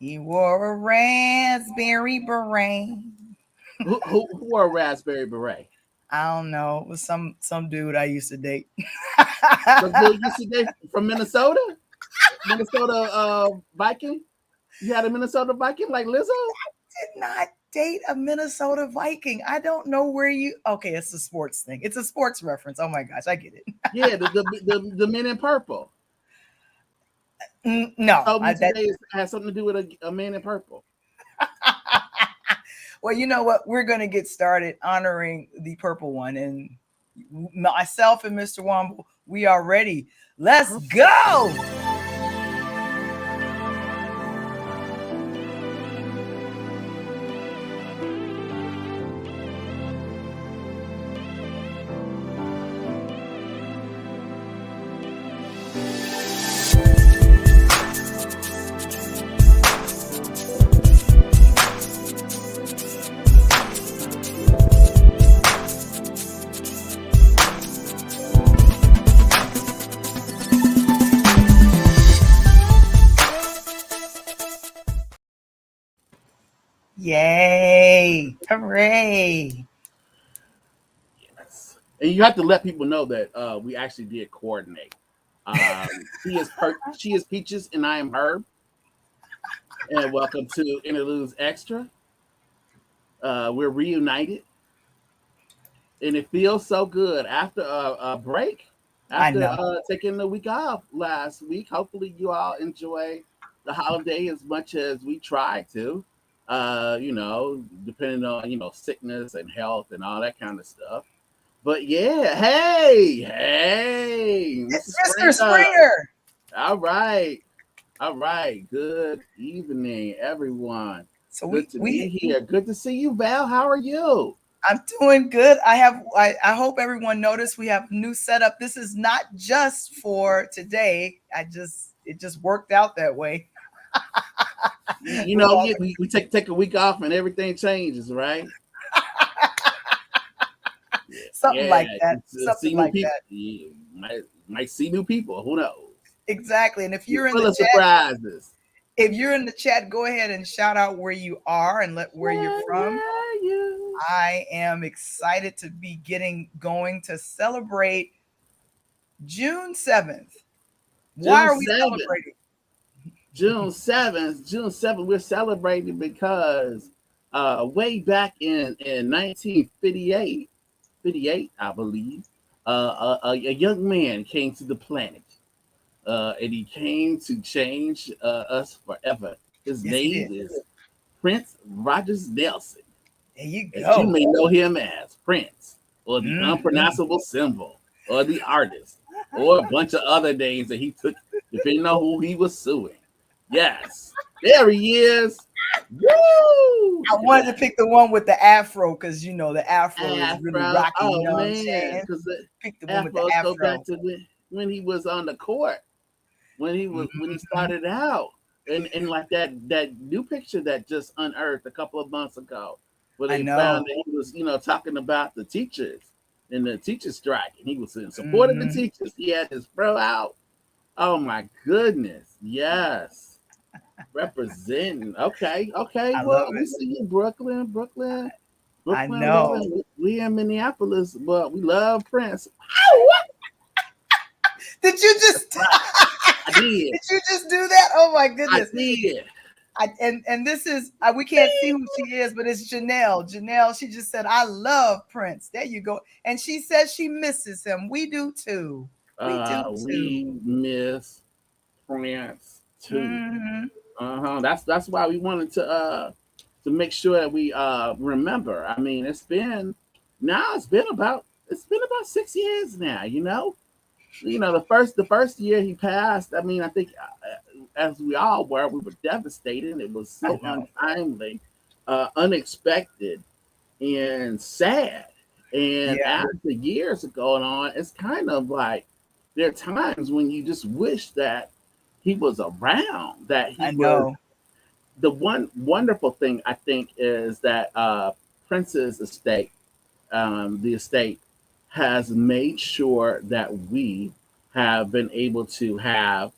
He wore a raspberry beret. Who wore a Raspberry Beret? I don't know. It was some dude I used to date. The dude used to date from Minnesota? Minnesota Viking? You had a Minnesota Viking like Lizzo? Did not date a Minnesota Viking. I don't know where you. Okay, it's a sports thing. It's a sports reference. Oh my gosh, I get it. Yeah, the men in purple. You No, told me that. today it has something to do with a man in purple. Well, you know what? We're going to get started honoring the purple one, and myself and Mr. Wamble, we are ready. Let's go. Yay! Hooray! Yes. And you have to let people know that we actually did coordinate. She is Peaches and I am Herb. And welcome to Interludes Extra. We're reunited. And it feels so good after a break, I after know. taking the week off last week. Hopefully, you all enjoy the holiday as much as we try to. Depending on sickness and health and all that kind of stuff. But yeah, hey, Mrs. It's Mr. Springer. Springer. All right, all right. Good evening, everyone. So Good to be we here. Good to see you, Val. How are you? I'm doing good. I hope everyone noticed we have new setup. This is not just for today. It just worked out that way. You With know, all we take a week off and everything changes, right? something Yeah, like that. Something see new like people. that. You might see new people. Who knows? Exactly. And You're full of surprises. if you're in the chat, go ahead and shout out where you are and let where you're Where from. were you? I am excited to be getting going to celebrate June 7th. Why June are we 7th. celebrating? June 7th, we're celebrating because way back in 1958, I believe, a young man came to the planet, and he came to change us forever. His Yes, he name did. is Prince Rogers Nelson, There you as you go. may know him as Prince, or the Mhm. unpronounceable symbol, or the artist, or a bunch of other names that he took, depending on who he was suing. Yes, there he is. Woo! I Look at wanted to that pick the one with the afro because the afro is really afro. rocky. You Oh know what I'm man, saying? because the Pick the one with the afros go back afro. to when he was on the court, when he Mhm. started out, and like that new picture that just unearthed a couple of months ago, where I they found know. that he was talking about the teachers and the teacher strike, and he was in support of the Mhm. teachers. He had his bro out. Oh my goodness, yes, representing. Okay, okay. I Well, love we it. see you, Brooklyn, I Brooklyn. know. We in Minneapolis, but we love Prince. Did you That's just right. I did. did you just do that? Oh my I goodness. did. And this is we can't see who she is, but it's Janelle. Janelle, she just said, "I love Prince." There you go. And she says she misses him. We do too. We do too. We miss France too. Hmm. That's why we wanted to make sure that we remember. I mean, it's been about 6 years now. The first year he passed. I mean, I think as we were devastated. It was I so know. untimely, unexpected, and sad. And Yeah, as the years are going on, it's kind of like there are times when you just wish that he was around, that I he was. know. The one wonderful thing I think is that Prince's estate, the estate, has made sure that we have been able to have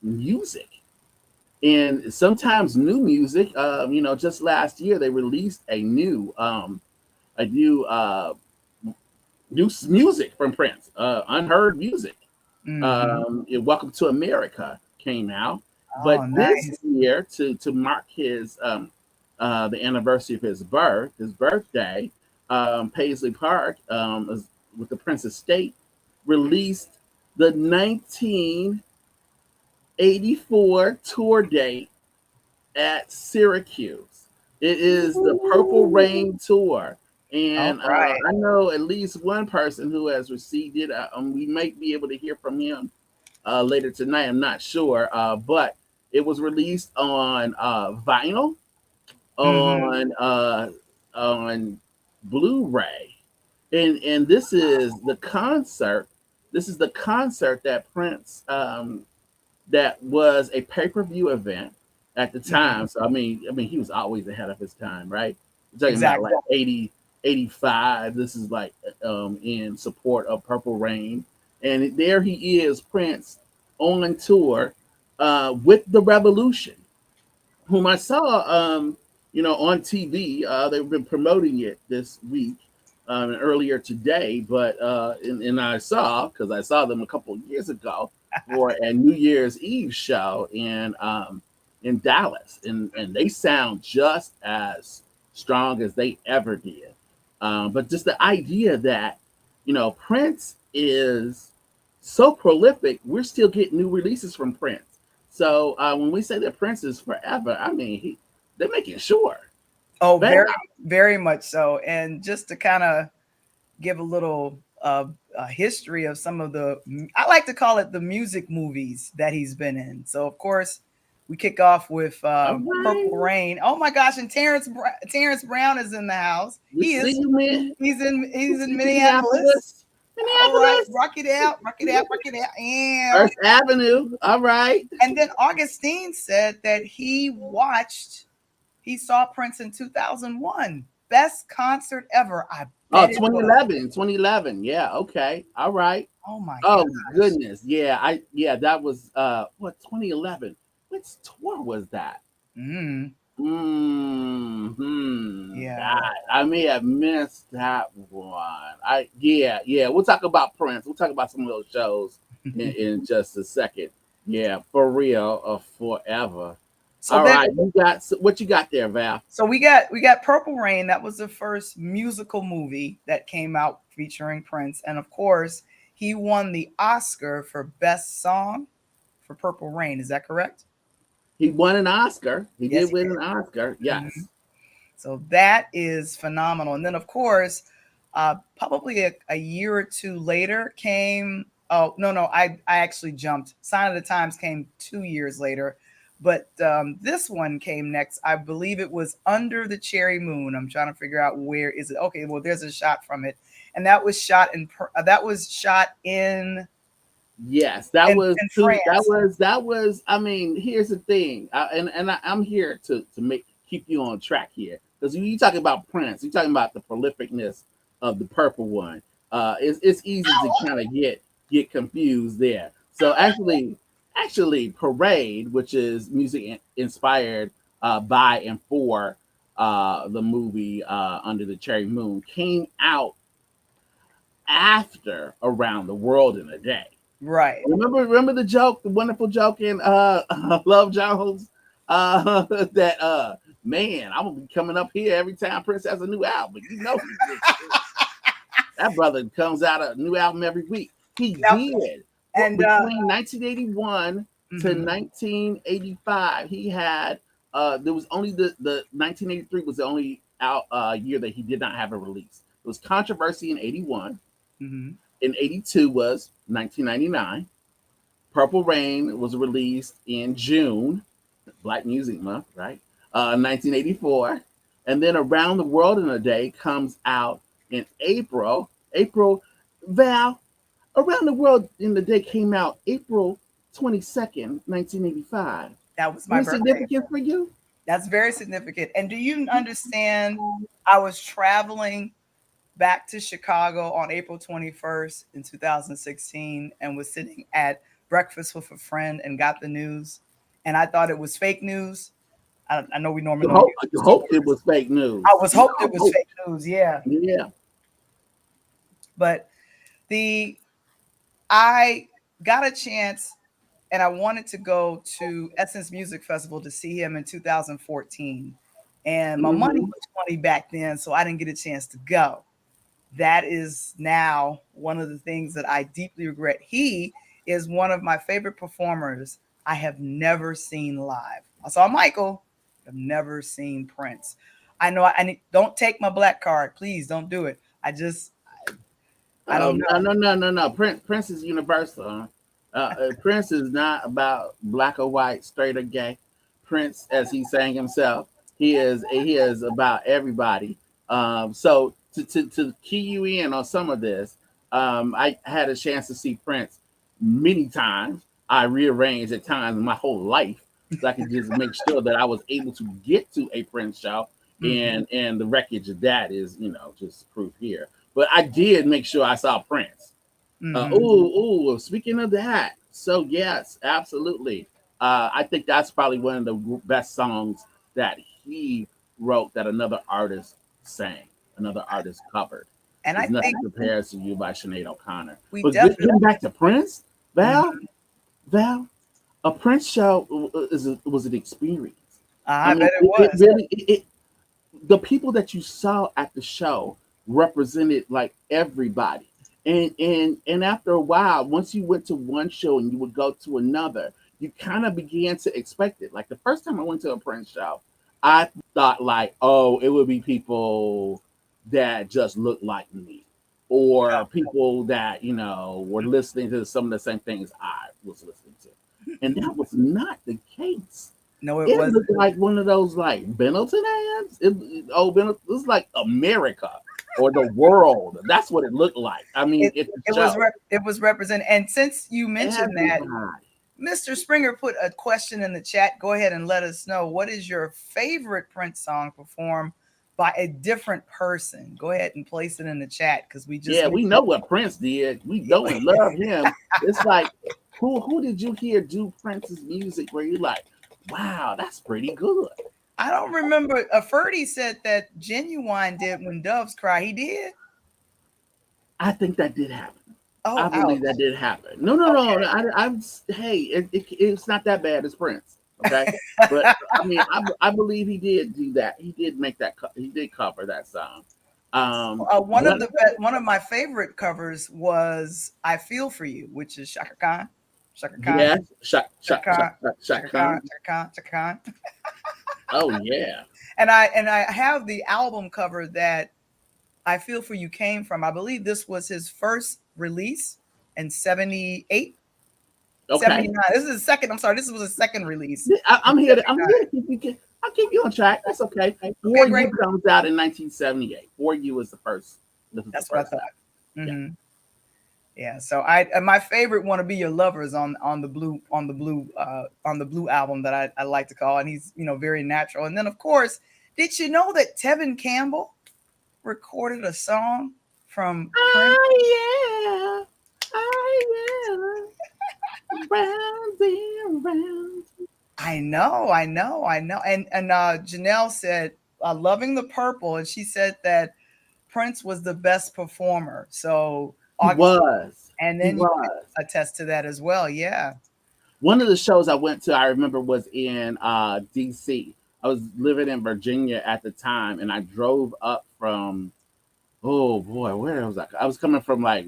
music and sometimes new music. Just last year they released a new music from Prince, unheard music. Mm-hmm. Welcome to America came out, but Oh, this nice. year to mark his the anniversary of his birthday, Paisley Park with the Prince Estate released the 1984 tour date at Syracuse. It is the Purple Ooh. Rain tour. All And right. I know at least one person who has received it. We might be able to hear from him later tonight. I'm not sure. But it was released on vinyl, Mm-hmm. on Blu-ray, and this is the concert. This is the concert that Prince that was a pay-per-view event at the Mm-hmm. time. So I mean, he was always ahead of his time, right? We're talking about like Exactly. 80, 85. This is like in support of Purple Rain, and there he is, Prince, on tour with the Revolution, whom I saw, on TV. They've been promoting it this week and earlier today, but and I saw because I saw them a couple of years ago for a New Year's Eve show in Dallas, and they sound just as strong as they ever did. But just the idea that Prince is so prolific, we're still getting new releases from Prince. So when we say that Prince is forever, I mean they're making sure. Oh, Val. very, very much so. And just to kind of give a little history of some of the, I like to call it the music movies that he's been in. So, of course, we kick off with All Purple right. Rain. Oh my gosh! And Terrence Brown is in the house. We see you, man. We He's in see Minneapolis. Minneapolis. All right, Minneapolis. rock it out, rock it out, rock it out. First Avenue. All right. And then Augustine said that he saw Prince in 2001. Best concert ever. I Oh, bet it was. 2011. 2011. Yeah, okay. All right. Oh my Oh gosh. goodness. That was 2011. Which tour was that? Mm, yeah. God, I may have missed that one. We'll talk about Prince. We'll talk about some of those shows in just a second. Yeah, for real, forever. So All then right, what you got there, Val? so we got Purple Rain. That was the first musical movie that came out featuring Prince. And of course, he won the Oscar for Best Song for Purple Rain. Is that correct? He won an Oscar. He Yes, did he win did. an Oscar. Mhm. Yes. So that is phenomenal. And then, of course, probably a year or two later came. Oh no, I actually jumped. Sign of the Times came 2 years later, but this one came next. I believe it was Under the Cherry Moon. I'm trying to figure out where is it. Okay, well, there's a shot from it, and that was shot Yes, that was in two. France. That was. I mean, here's the thing, I'm here to make keep you on track here because you talking about Prince, you talking about the prolificness of the purple one. It's easy to kind of get confused there. So actually, Parade, which is music inspired by and for the movie Under the Cherry Moon, came out after Around the World in a Day. Right. Remember the joke, the wonderful joke in Love Jones, that man, I'm gonna be coming up here every time Prince has a new album. You know he did. That brother comes out a new album every week. He Now did. and Between 1981 to mhm. 1985, he had there was only the 1983 was the only out year that he did not have a release. It was Controversy in 81. Mhm. In 82 was 1999. Purple Rain was released in June, Black Music Month, right? 1984. And then Around the World in a Day comes out in April. Val, Around the World in a Day came out April 22nd, 1985. That was my Any birthday. significance for you? That's very significant. And do you understand? I was traveling back to Chicago on April 21st in 2016 and was sitting at breakfast with a friend and got the news. and I thought it was fake news. I know we normally you hoped it was fake news. I was hoped it was fake news. Yeah. But I got a chance, and I wanted to go to Essence Music Festival to see him in 2014. And my money was funny back then, so I didn't get a chance to go. That is now one of the things that I deeply regret. He is one of my favorite performers I have never seen live. I saw Michael, I've never seen Prince. I know don't take my black card. Please don't do it. I don't know. No. Prince is universal. Prince is not about black or white, straight or gay. Prince, as he sang himself, he is about everybody. So to key you in on some of this, I had a chance to see Prince many times. I rearranged at times in my whole life so I could just make sure that I was able to get to a Prince show. And the wreckage of that is, just proof here. But I did make sure I saw Prince. Speaking of that, so yes, absolutely. I think that's probably one of the best songs that he wrote that another artist sang, another artist covered. And I think Compares to You by Sinead O'Connor. But getting back to Prince, Val, a Prince show was an experience. I bet it was. The people that you saw at the show represented like everybody. And after a while, once you went to one show and you would go to another, you kind of began to expect it. Like the first time I went to a Prince show, I thought like, oh, it would be people that just looked like me, or people that were listening to some of the same things I was listening to, and that was not the case. No, it wasn't. Looked like one of those like Benetton ads. It was like America or the world. That's what it looked like. I mean, it was represented. And since you mentioned that, Mr. Springer put a question in the chat. Go ahead and let us know, what is your favorite Prince song performed by a different person? Go ahead and place it in the chat, because we know what Prince did. We know and love him. It's like, who did you hear do Prince's music where you're like, wow, that's pretty good? I don't remember. Ferdy said that Genuine did When Doves Cry. He did? I think that did happen. Oh, I believe that did happen. No. It's not that bad as Prince. Okay. But I mean, I believe he did do that. He did make that. He did cover that song. One of my favorite covers was "I Feel for You," which is Chaka Khan. Yes, Chaka Khan. Oh yeah. And I have the album cover that "I Feel for You" came from. I believe this was his first release in 78. Okay. 79. This is his second. I'm sorry. This was his second release. I'm here to I'll keep you on track. That's okay. For You comes out in 1978. For You is the first. That's what I thought. Mm-hmm. Yeah. So my favorite "Wanna Be Your Lover" is on the blue album that I like to call, and he's very natural. And then of course, did you know that Tevin Campbell recorded a song from Prince? Oh yeah. Round and round. I know. And Janelle said, "Loving the Purple," and she said that Prince was the best performer. So he was, and then you attest to that as well. Yeah. One of the shows I went to, I remember, was in DC. I was living in Virginia at the time, and I drove up from, oh boy, where was I? I was coming from like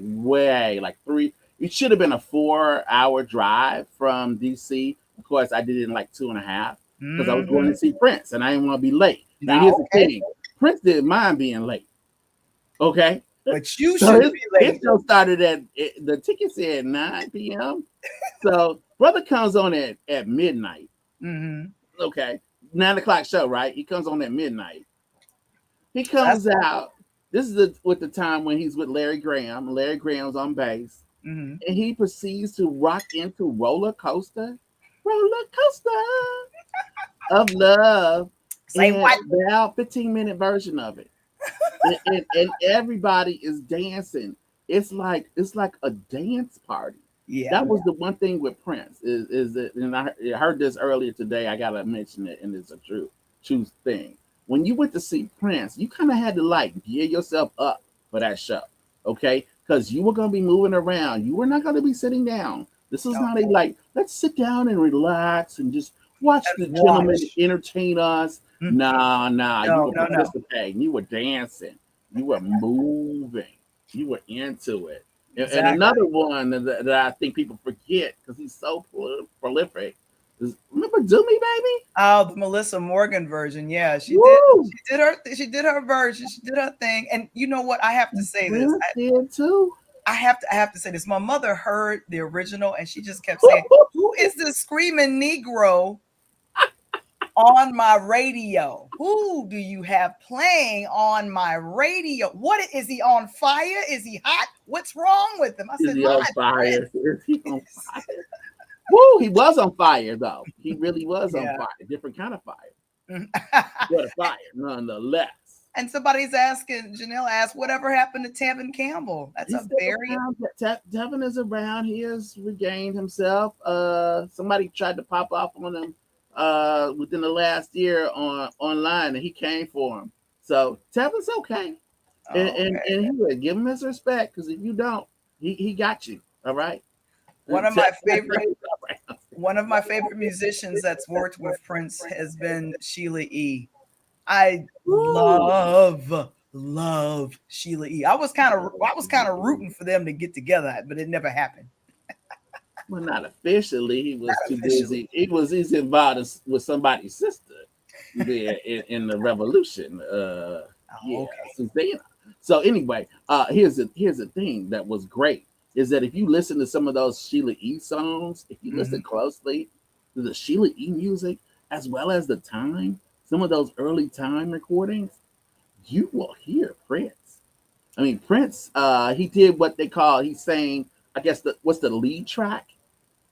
three. It should have been a 4-hour drive from DC. Of course, I did it in like 2.5 because I was going to see Prince, and I didn't want to be late. Now here's the thing: Prince didn't mind being late. Okay, but you should be late. His show started the ticket said 9 p.m. So brother comes on at midnight. Okay, 9 o'clock show, right? He comes on at midnight. He comes out. This is with the time when he's with Larry Graham. Larry Graham's on bass. And he proceeds to rock into Roller Coaster of Love. Say what? The 15-minute version of it. and everybody is dancing. It's like a dance party. That was the one thing with Prince is that, and I heard this earlier today. I gotta mention it, and it's a true thing. When you went to see Prince, you kind of had to like gear yourself up for that show, okay? Because you were gonna be moving around. You were not gonna be sitting down. This was not a like, let's sit down and relax and just watch the gentleman entertain us. Nah, you were participating. You were dancing. You were moving. You were into it. Exactly. And another one that I think people forget because he's so prolific is, remember "Do Me, Baby"? Oh, the Melissa Morgan version. Yeah, she did her version. She did her thing. And you know what? I have to say this. I did too. I have to say this. My mother heard the original and she just kept saying, "Who is this screaming Negro on my radio? Who do you have playing on my radio? What is he on fire? Is he hot? What's wrong with him?" I said, "Is he on fire? Is he on fire?" Woo, he was on fire though. He really was on fire. Different kind of fire. But a fire, nonetheless. And somebody's asking, Janelle asked, whatever happened to Tevin Campbell? That's a very... Tevin is around. He has regained himself. Somebody tried to pop off on him within the last year online, and he came for him. So Tevin's okay. And he would give him his respect, because if you don't, he got you. All right. One of my favorite musicians that's worked with Prince has been Sheila E. I love Sheila E. I was kind of rooting for them to get together, but it never happened. Well, not officially. He was too busy. He's involved with somebody's sister there in the revolution. Susanna. So anyway, here's the thing that was great is that if you listen to some of those Sheila E songs, if you listen closely to the Sheila E music, as well as some of those early time recordings, you will hear Prince. I mean, Prince, he did what they call, he sang, I guess, what's the lead track?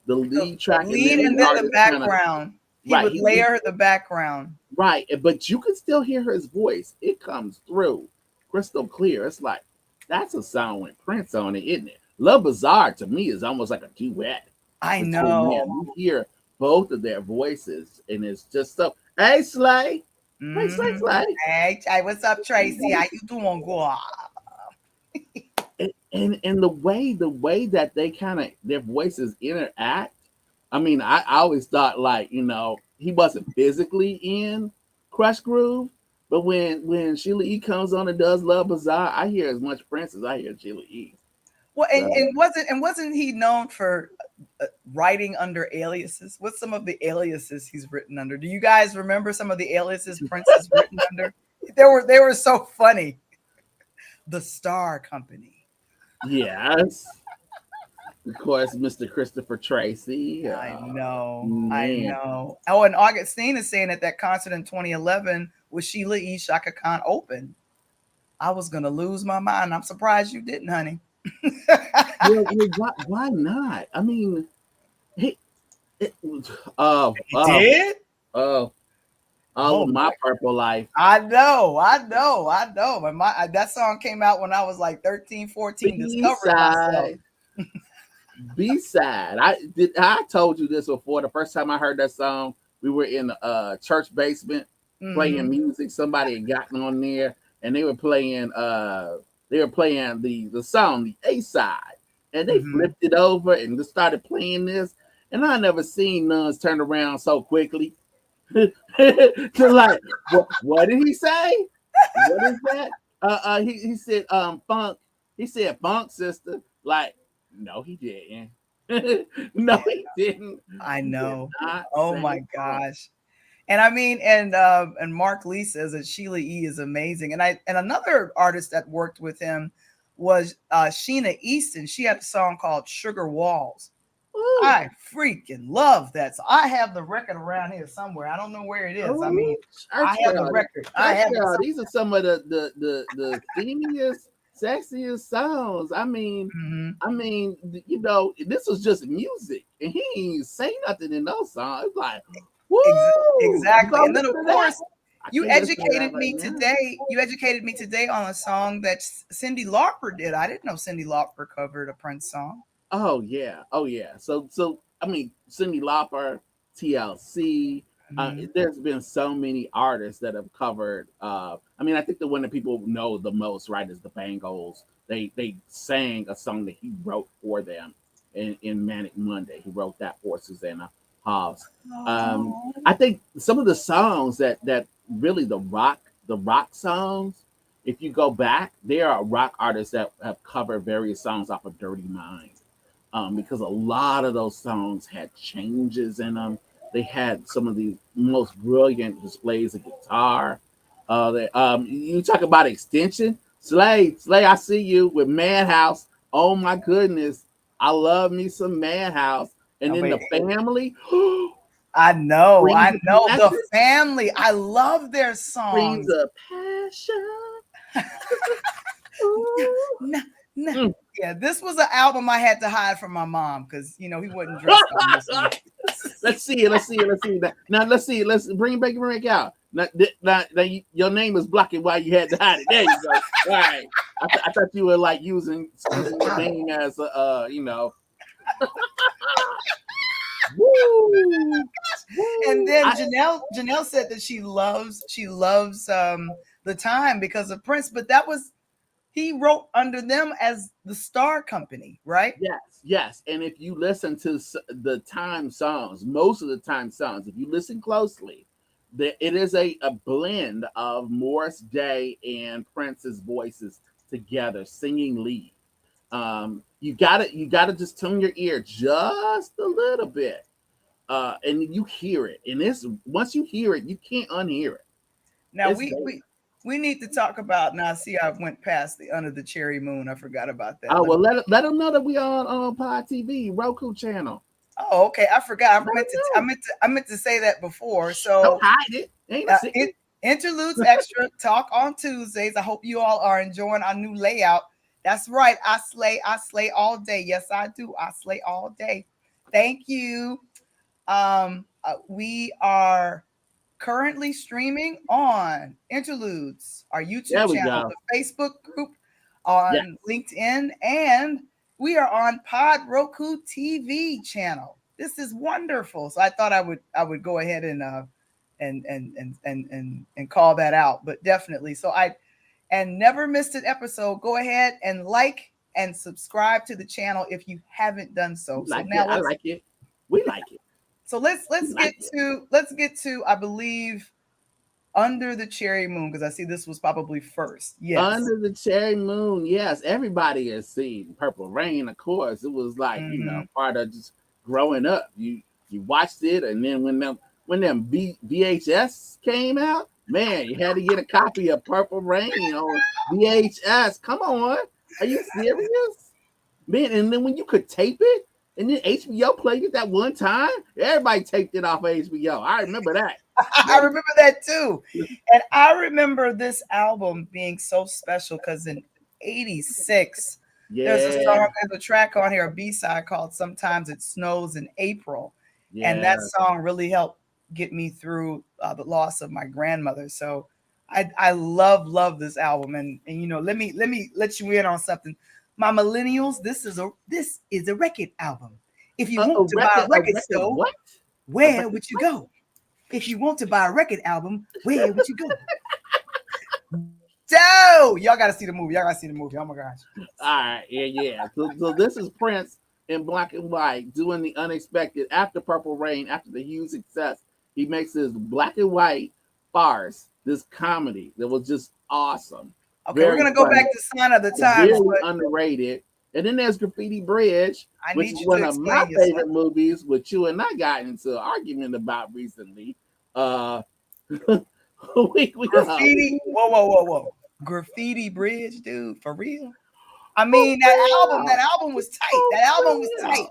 The lead track. And then the background. He would layer the background. Right, but you can still hear his voice. It comes through crystal clear. It's like, that's a song with Prince on it, isn't it? Love Bizarre to me is almost like a duet. I know. You hear both of their voices, and it's just so. Hey, Slay. Hey, Slay. Hey, what's up, Tracy? How you doing, girl? and the way that they kind of their voices interact. I mean, I always thought like, he wasn't physically in Crush Groove, but when Sheila E comes on and does Love Bizarre, I hear as much Prince as I hear Sheila E. Well, and wasn't he known for writing under aliases? What's some of the aliases he's written under? Do you guys remember some of the aliases Prince has written under? They were so funny. The Star Company. Yes. Of course, Mr. Christopher Tracy. I know. Oh, and Augustine is saying at that concert in 2011 with Sheila E. Shaka Khan open. I was gonna lose my mind. I'm surprised you didn't, honey. Why not? I mean, he did? My Purple Life. I know. But that song came out when I was like 13, 14, discovering myself. B-side. I told you this before. The first time I heard that song, we were in a church basement playing music. Somebody had gotten on there and they were playing the song, the A-side, and they flipped it over and just started playing this. And I never seen nuns turn around so quickly. To like, what did he say? What is that? He said funk. He said funk, sister. Like, no, he didn't. No, he didn't. I know. Oh my gosh. And I mean, and Mark Lee says that Sheila E is amazing. And another artist that worked with him was Sheena Easton. She had a song called Sugar Walls. Ooh. I freaking love that. So I have the record around here somewhere. I don't know where it is. Ooh, I mean, I have the record. These are some of the steamiest, sexiest songs. I mean, this was just music, and he ain't say nothing in those songs. It's like, woo! Exactly. And then of course, you educated me today. You educated me today on a song that Cyndi Lauper did. I didn't know Cyndi Lauper covered a Prince song. Oh yeah, oh yeah. So I mean, Cyndi Lauper, TLC. There's been so many artists that have covered. I mean, I think the one that people know the most, right, is the Bangles. They sang a song that he wrote for them in Manic Monday. He wrote that for Susanna Hoffs. Oh, I think some of the songs that really the rock songs. If you go back, there are rock artists that have covered various songs off of Dirty Mind, because a lot of those songs had changes in them. They had some of the most brilliant displays of guitar. You talk about extension, Slay. I see you with Madhouse. Oh my goodness, I love me some Madhouse. And no, then wait. the family, I know, Springs I of know the Passion, family. I love their Springs songs. of Passion. Ooh. Nah, nah. Mm. Yeah, this was an album I had to hide from my mom because he wasn't dressed on this one. Let's see it. Let's see it. Let's see that. Now let's see it. Let's bring it back out. Now your name is Block It. Why you had to hide it? There you go. All right. I thought you were like using your name as a Woo! And then Janelle said that she loves the time because of Prince, but that was he wrote under them as the Star Company, right? Yes. And if you listen to the time songs, most of the time songs, if you listen closely, it is a blend of Morris Day and Prince's voices together singing lead. You gotta just tune your ear just a little bit, and you hear it. And it's once you hear it, you can't unhear it. Now It's we need to talk about now. See, I went past the Under the Cherry Moon. I forgot about that. Oh well, let them know that we on Pod TV Roku channel. Oh, okay. I forgot. I meant to say that before. So don't hide it. Ain't a secret. Interludes Extra talk on Tuesdays. I hope you all are enjoying our new layout. That's right. I slay all day. Yes, I do. I slay all day. Thank you. We are currently streaming on Interludes, our YouTube channel, the Facebook group, on LinkedIn, and we are on Pod Roku TV channel. This is wonderful. So I thought I would go ahead and call that out, but definitely. So and never missed an episode. Go ahead and like and subscribe to the channel if you haven't done so. So now I like it. We like it. So let's get to I believe Under the Cherry Moon, because I see this was probably first. Yes. Under the Cherry Moon. Yes. Everybody has seen Purple Rain, of course. It was like, part of just growing up. You watched it, and then when them VHS came out, man, you had to get a copy of Purple Rain on VHS. Come on. Are you serious? Man, and then when you could tape it, and then HBO played it that one time, everybody taped it off of HBO. I remember that. I remember that too. And I remember this album being so special because in 86, there's a track on here, a B-side called Sometimes It Snows in April. Yeah. And that song really helped get me through the loss of my grandmother. So I love this album. And let me let you in on something. My millennials, this is a record album. If you want to buy a record store, where would you go? If you want to buy a record album, where would you go? So y'all gotta see the movie. Oh my gosh. All right, yeah. So this is Prince in black and white doing the unexpected after Purple Rain, after the huge success. He makes this black and white farce, this comedy that was just awesome. Okay, we're gonna go back to Sign of the Times. Really underrated. And then there's Graffiti Bridge, which is one of my favorite movies, which you and I got into an argument about recently. Graffiti. Whoa. Graffiti Bridge, dude, for real. I mean, that album was tight.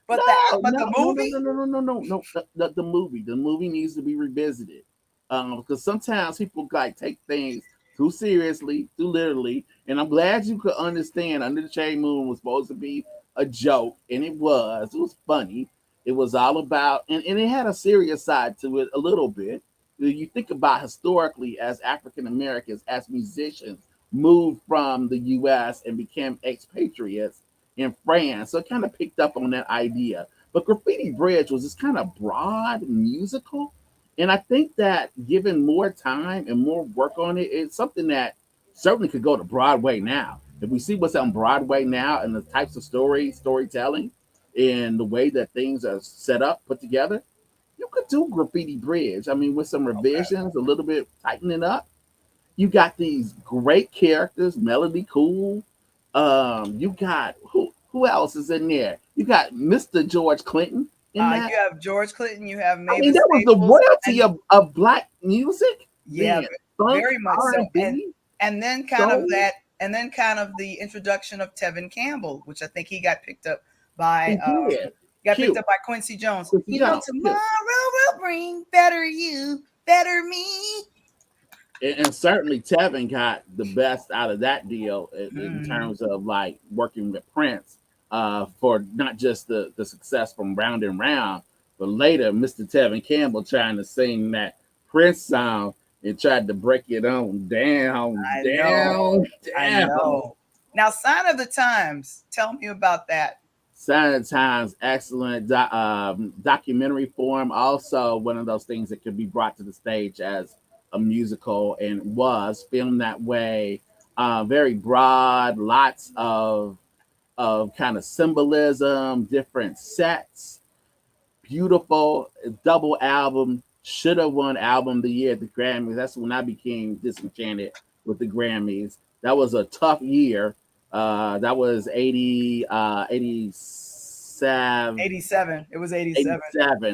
But the movie? No. The movie needs to be revisited. Because sometimes people take things too seriously, too literally. And I'm glad you could understand Under the Cherry Moon was supposed to be a joke, and it was. It was funny. It was all about, and it had a serious side to it a little bit. You think about historically as African Americans, as musicians, moved from the U.S. and became expatriates. in France. So it kind of picked up on that idea. But Graffiti Bridge was this kind of broad musical. And I think that given more time and more work on it, it's something that certainly could go to Broadway now. If we see what's on Broadway now and the types of storytelling, and the way that things are set up, put together, you could do Graffiti Bridge. I mean, with some revisions, a little bit tightening up. You got these great characters, Melody Cool. You got who else is in there? You got Mr. George Clinton in that. You have George Clinton. You have I mean, that was the royalty of black music. Yeah, very much so. And then kind of that, and then kind of the introduction of Tevin Campbell, which I think he got picked up by picked up by Quincy Jones. Tomorrow will bring better you, better me. And certainly Tevin got the best out of that deal in terms of like working with Prince for not just the success from Round and Round, but later Mr. Tevin Campbell trying to sing that Prince song and tried to break it on down. I know. Now, Sign of the Times, tell me about that. Sign of the Times, excellent documentary form. Also, one of those things that could be brought to the stage as a musical, and was filmed that way. Very broad, lots of kind of symbolism, different sets. Beautiful double album. Should have won album of the year at the Grammys. That's when I became disenchanted with the Grammys. That was a tough year. That was 87. 87. It was 87.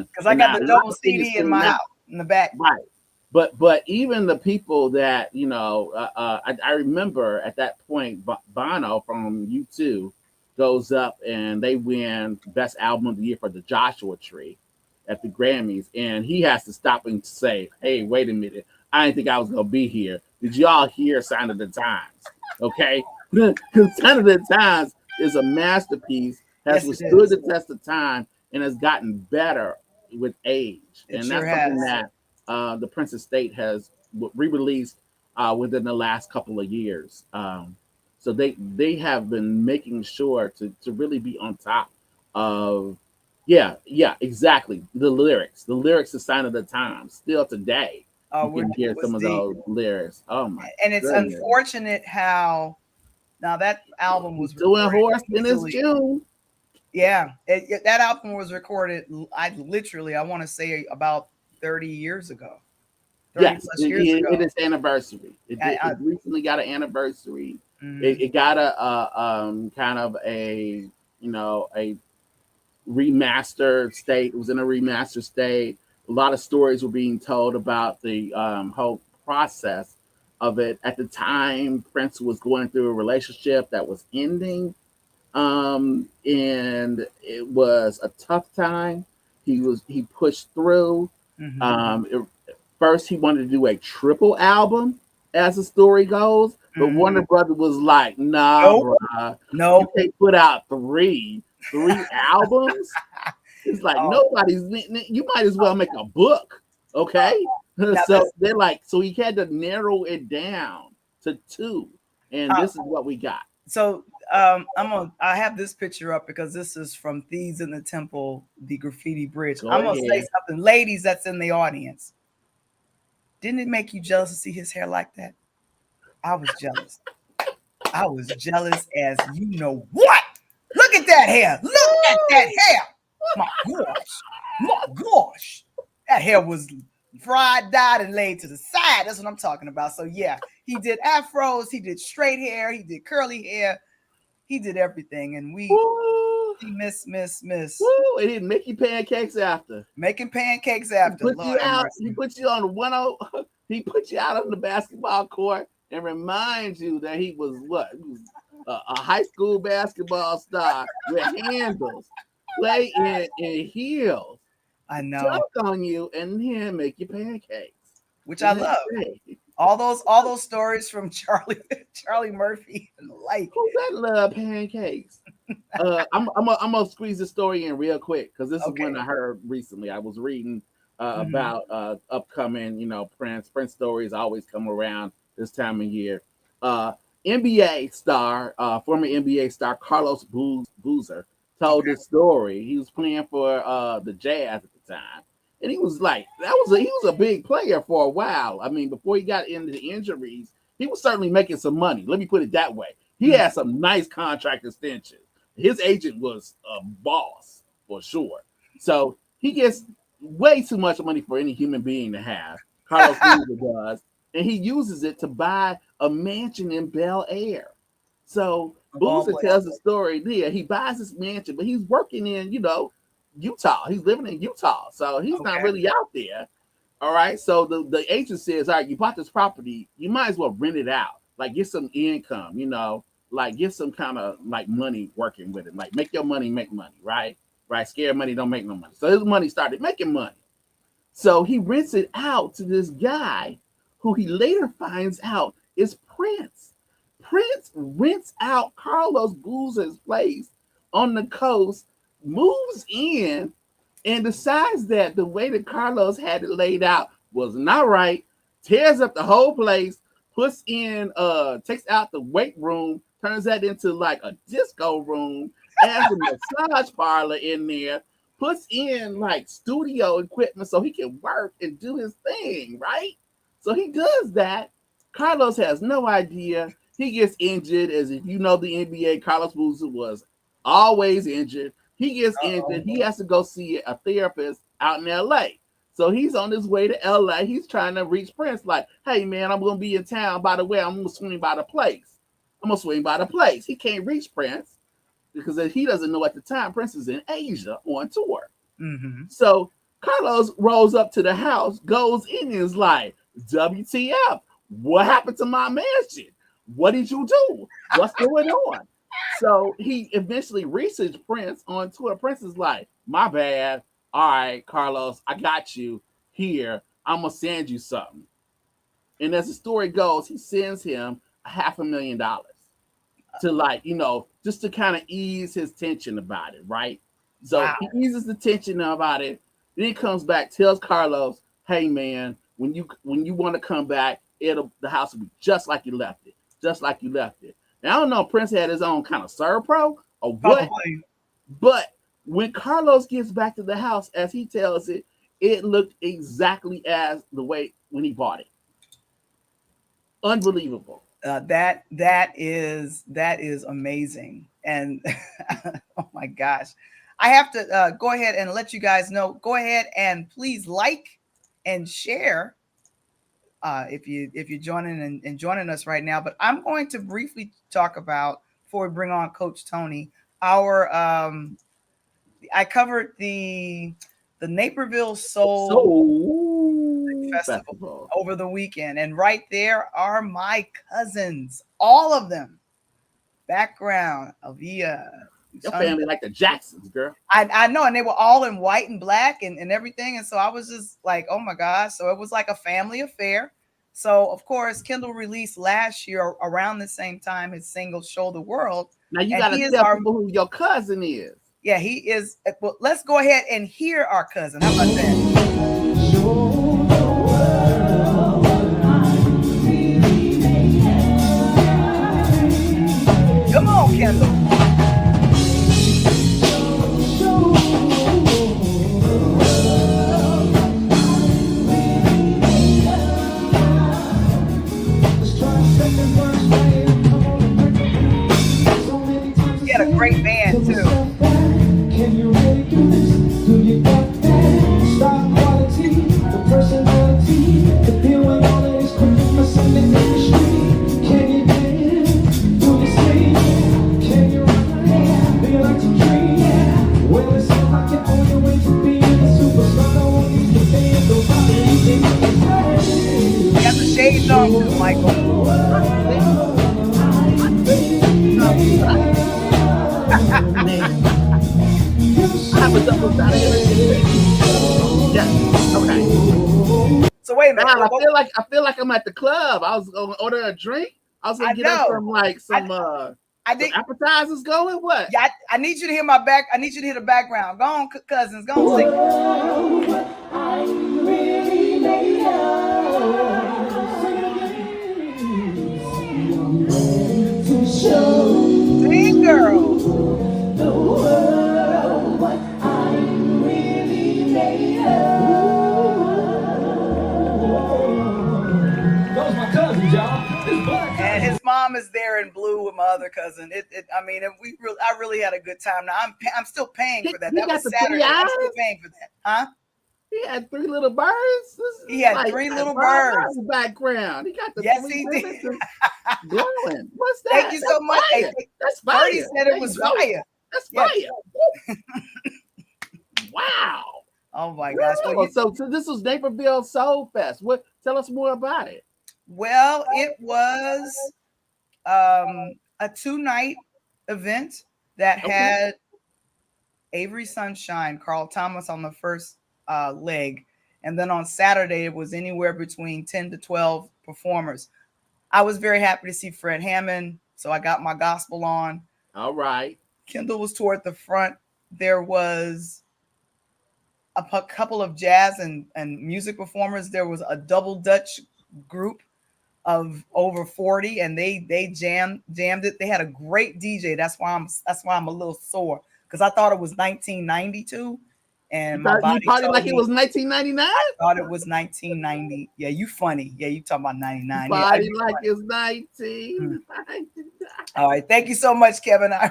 Because I And got the double CD in my house in the back. Right. But even the people that, you know, I remember at that point, Bono from U2 goes up and they win Best Album of the Year for the Joshua Tree at the Grammys. And he has to stop and say, hey, wait a minute. I didn't think I was going to be here. Did y'all hear Sign of the Times? Okay. Because Sign of the Times is a masterpiece, has withstood the test of time, and has gotten better with age. And that's something that the Prince Estate has re-released within the last couple of years. So they have been making sure to really be on top of, exactly, the lyrics of Sign of the Times. Still today, you can hear some of those lyrics. Oh my! And it's unfortunate how now that album was doing Horse in his June. Yeah, that album was recorded. I want to say about 30 years ago. 30 plus years ago. It is anniversary. It recently got an anniversary. Mm-hmm. It got a kind of a remastered state. It was in a remastered state. A lot of stories were being told about the whole process of it. At the time, Prince was going through a relationship that was ending. And it was a tough time. He pushed through. Mm-hmm. First, he wanted to do a triple album, as the story goes, but Warner Brothers was like, "Nah, bro, you can't put out three albums." It's like nobody's. You might as well make a book, okay? So they're like, so he had to narrow it down to 2, and this is what we got. So I have this picture up because this is from Thieves in the Temple, the Graffiti Bridge. I'm gonna say something, ladies that's in the audience. Didn't it make you jealous to see his hair like that? I was jealous. I was jealous as you know what. Look at that hair. Look at that hair. My gosh. That hair was fried, dyed, and laid to the side. That's what I'm talking about. So yeah, he did afros, he did straight hair, he did curly hair, he did everything, and we miss. Woo! It didn't make you pancakes after. Making pancakes after. He put you on the he put you out on the basketball court and reminds you that he was what? He was a high school basketball star with handles, play in heels. I know. Dunk on you and then make you pancakes, which I love. All those stories from Charlie Murphy and the like. Who that love pancakes? I'm gonna squeeze the story in real quick because this is one I heard recently. I was reading about upcoming, Prince stories always come around this time of year. NBA star, former NBA star Carlos Boozer told this story. He was playing for the Jazz at the time, and he was like, he was a big player for a while. I mean, before he got into the injuries, he was certainly making some money. Let me put it that way. He had some nice contract extensions. His agent was a boss for sure. So he gets way too much money for any human being to have. Carlos Boozer does, and he uses it to buy a mansion in Bel Air. So Boozer tells the story there. He buys this mansion, but he's working in, Utah. He's living in Utah. So he's not really out there. All right. So the agent says, all right, you bought this property. You might as well rent it out. Like get some income, like get some kind of like money working with it. Like make your money make money, right? Right. Scared money don't make no money. So his money started making money. So he rents it out to this guy who he later finds out is Prince. Prince rents out Carlos Boozer's place on the coast, moves in, and decides that the way that Carlos had it laid out was not right, tears up the whole place, takes out the weight room, turns that into like a disco room, adds a massage parlor in there, puts in like studio equipment so he can work and do his thing, right? So he does that. Carlos has no idea. He gets injured, as if you know the NBA, Carlos Boozer was always injured. He gets injured. He has to go see a therapist out in LA. So he's on his way to LA. He's trying to reach Prince, like, hey, man, I'm going to be in town. By the way, I'm going to swing by the place. He can't reach Prince because he doesn't know at the time Prince is in Asia on tour. Mm-hmm. So Carlos rolls up to the house, goes in and is like, WTF, what happened to my mansion? What did you do? What's going on? So he eventually reaches Prince on tour. Prince is like, my bad. All right, Carlos, I got you here. I'm going to send you something. And as the story goes, he sends him $500,000 to like, just to kind of ease his tension about it, right? So he eases the tension about it. Then he comes back, tells Carlos, hey, man, when you want to come back, the house will be just like you left it. Just like you left it. Now, I don't know if Prince had his own kind of Serpro or what, but when Carlos gets back to the house, as he tells it, it looked exactly as the way when he bought it. Unbelievable. That is amazing. And oh my gosh, I have to go ahead and let you guys know. Go ahead and please like and share if you're joining and joining us right now. But I'm going to briefly talk about, before we bring on Coach Tony, I covered the Naperville Soul Festival over the weekend, and right there are my cousins, all of them. Background, Avia. Your family like the Jacksons, girl. I know, and they were all in white and black and everything, and so I was just like, oh my gosh. So it was like a family affair. So of course, Kendall released last year around the same time his single "Show the World." Now you gotta tell people who your cousin is. Yeah, he is. Well, let's go ahead and hear our cousin. How about that? Come on, Kendall. He had a great band too. Can you really do this? Do you got that star quality, the personality, the feel when all of this quick for something in the street? Can you dance? Do you sing? Can you run? Do you like to dream? Well, it seems like you're on your way to being a superstar. I want you to dance, so you got the shades on too, Michael. Yeah. Okay. So wait a minute. Man, I feel like I'm at the club. I was gonna order a drink. I was gonna get us some appetizers going. What? Yeah, I need you to hear my back. I need you to hear the background. Go on, cousins. Go on, sing. I'm really made up. And his mom is there in blue with my other cousin. I mean, I really had a good time. Now I'm still paying for that. That was Saturday. I'm still paying for that, huh? He had 3 little birds. He had 3 little birds. Background. He got the yes, 3 he did. Did. Glowing. What's that? Thank you so much. Hey, that's fire. Bertie said it was fire. That's fire. Wow. Oh my gosh. Well, so this was Naperville Soul Fest. Tell us more about it. Well, it was a 2-night event that had Avery Sunshine, Carl Thomas on the first leg. And then on Saturday, it was anywhere between 10 to 12 performers. I was very happy to see Fred Hammond, so I got my gospel on. All right. Kendall was toward the front. There was a couple of jazz and music performers. There was a double Dutch group of over 40, and they jammed it. They had a great DJ. That's why I'm a little sore, because I thought it was 1992, and my body you like it was 1999. Thought it was 1990. Yeah, you funny. Yeah, you talking about 99. Body like it's 19. All right, thank you so much, Kevin. I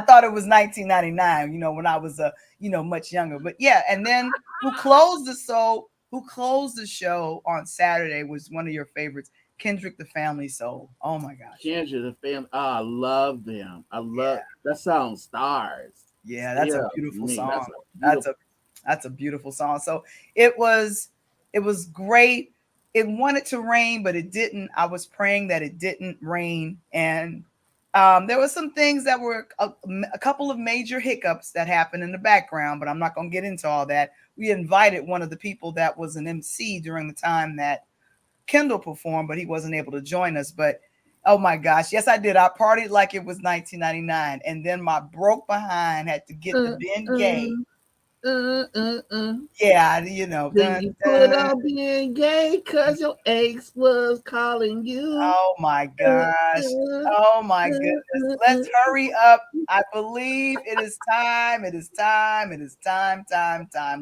thought it was 1999. When I was much younger. But yeah, and then who closed the show on Saturday was one of your favorites, Kendrick the Family Soul. Oh my gosh. Kendrick the Family. Oh, I love them. I love that song, Stars. Yeah, that's a beautiful song. That's a beautiful song. So it was great. It wanted to rain, but it didn't. I was praying that it didn't rain. And there were some things that were a couple of major hiccups that happened in the background, but I'm not going to get into all that. We invited one of the people that was an MC during the time that Kendall performed, but he wasn't able to join us. But oh my gosh, yes, I did. I partied like it was 1999, and then my broke behind had to get the Ben Gay. Yeah, Then you put on being gay because your ex was calling you. Oh my gosh. Oh my goodness. Let's hurry up. I believe it is time. It is time. It is time.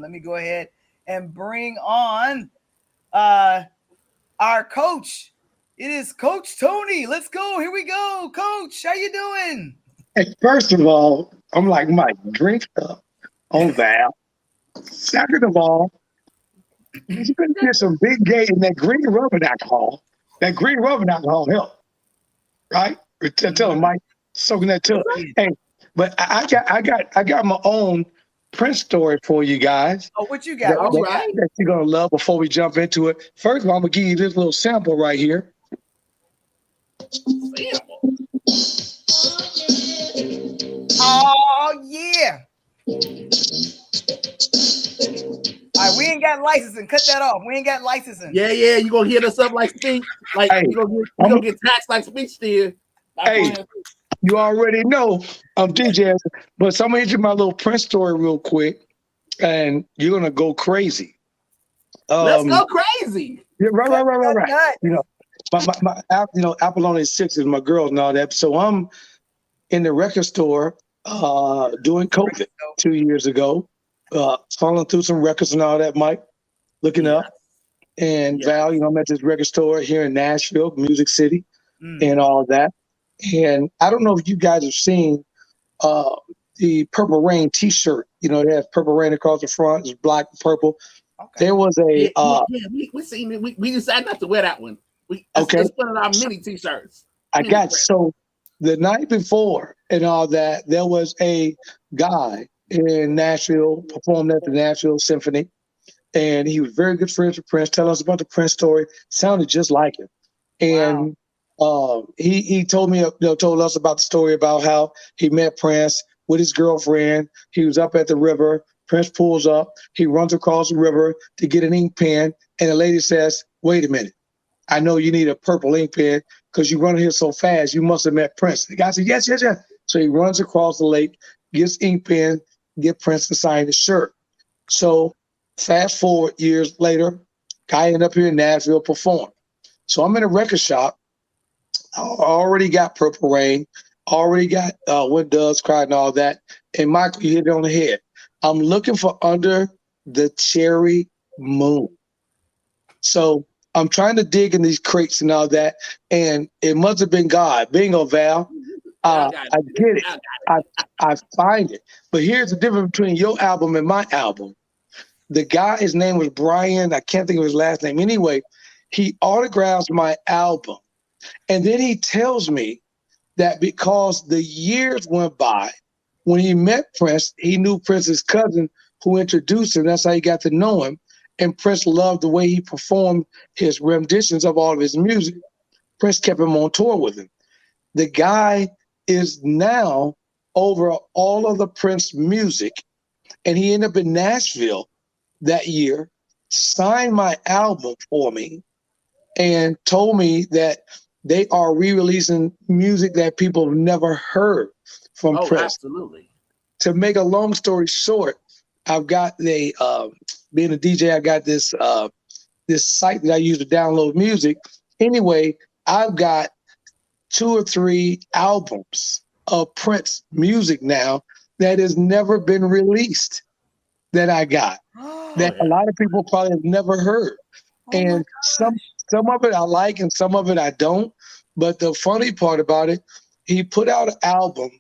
Let me go ahead and bring on our coach. It is Coach Tony. Let's go. Here we go. Coach, how you doing? Hey, first of all, I'm like, Mike, drink up on Val. Second of all, you're going to get some big gay in that green rubbing alcohol. That green rubbing alcohol help, right? Tell him, Mike, soaking that too. Hey, but I got my own Prince story for you guys. Oh, what you got? That you're going to love before we jump into it. First of all, I'm going to give you this little sample right here. Oh, yeah. All right, we ain't got licensing. Cut that off. We ain't got licensing. Yeah. You're going to hit us up like Speech. Like, hey, you're going to get taxed like Speech still. Hey, you already know I'm DJing, but so I'm going to hit you my little Prince story real quick, and you're going to go crazy. Let's go crazy. Yeah, right. My Apollonia 6 is my girl and all that. So I'm in the record store doing COVID 2 years ago, falling through some records and all that, Mike, looking up. And Val, I'm at this record store here in Nashville, Music City, and all that. And I don't know if you guys have seen the Purple Rain T-shirt. They have Purple Rain across the front. It's black and purple. Okay. There was a we seen it. We decided not to wear that one. Let's put on our mini T-shirts. So the night before and all that, there was a guy in Nashville performed at the Nashville Symphony, and he was very good friends with Prince. Tell us about the Prince story. Sounded just like him, and he told us about the story about how he met Prince with his girlfriend. He was up at the river. Prince pulls up. He runs across the river to get an ink pen, and the lady says, "Wait a minute. I know you need a purple ink pen because you run here so fast. You must have met Prince." The guy said, yes. So he runs across the lake, gets ink pen, get Prince to sign his shirt. So fast forward years later, guy ended up here in Nashville performing. So I'm in a record shop. I already got Purple Rain, already got When Doves Cry and all that. And Michael, you hit it on the head. I'm looking for Under the Cherry Moon. So I'm trying to dig in these crates and all that, and it must have been God. Bingo, Val. I get it. I find it. But here's the difference between your album and my album. The guy, his name was Brian. I can't think of his last name. Anyway, he autographs my album. And then he tells me that because the years went by, when he met Prince, he knew Prince's cousin who introduced him. That's how he got to know him. And Prince loved the way he performed his renditions of all of his music. Prince kept him on tour with him. The guy is now over all of the Prince music, and he ended up in Nashville that year, signed my album for me, and told me that they are re-releasing music that people have never heard from Prince. Absolutely. To make a long story short, I've got being a DJ, I got this site that I use to download music. Anyway, I've got 2 or 3 albums of Prince music now that has never been released that I got. That a lot of people probably have never heard. And some of it I like and some of it I don't. But the funny part about it, he put out an album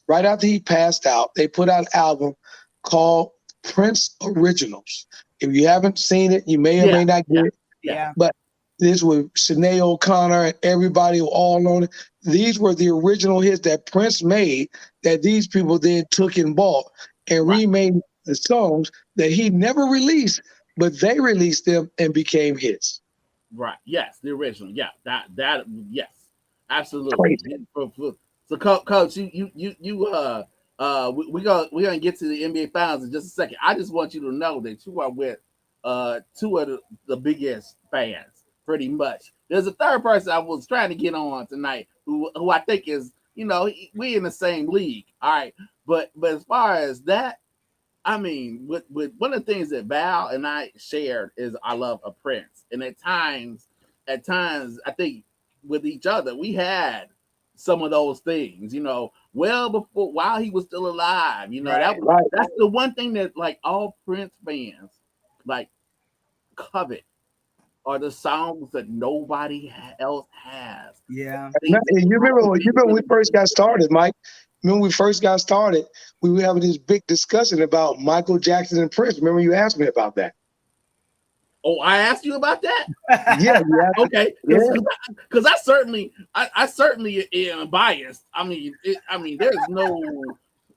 right after he passed out. They put out an album called Prince Originals. If you haven't seen it, you may or may not get it. Yeah. But this was Sinead O'Connor and everybody all on it. These were the original hits that Prince made that these people then took and bought and remade the songs that he never released, but they released them and became hits. Right. Yes, the original. Yeah. That. Yes. Absolutely. Crazy. So, Coach, we're gonna get to the NBA Finals in just a second. I just want you to know that you are with 2 of the biggest fans, pretty much. There's a third person I was trying to get on tonight, who I think is, we in the same league. All right, but as far as that, I mean, with one of the things that Val and I shared is I love a Prince, and at times, I think with each other we had some of those things, well before, while he was still alive. That's the one thing that like all Prince fans like covet are the songs that nobody else has. Yeah. And you remember when we first got started, Mike? When we first got started, we were having this big discussion about Michael Jackson and Prince. Remember you asked me about that? Oh, I asked you about that? Yeah. Okay. Because I certainly am biased. I mean, there's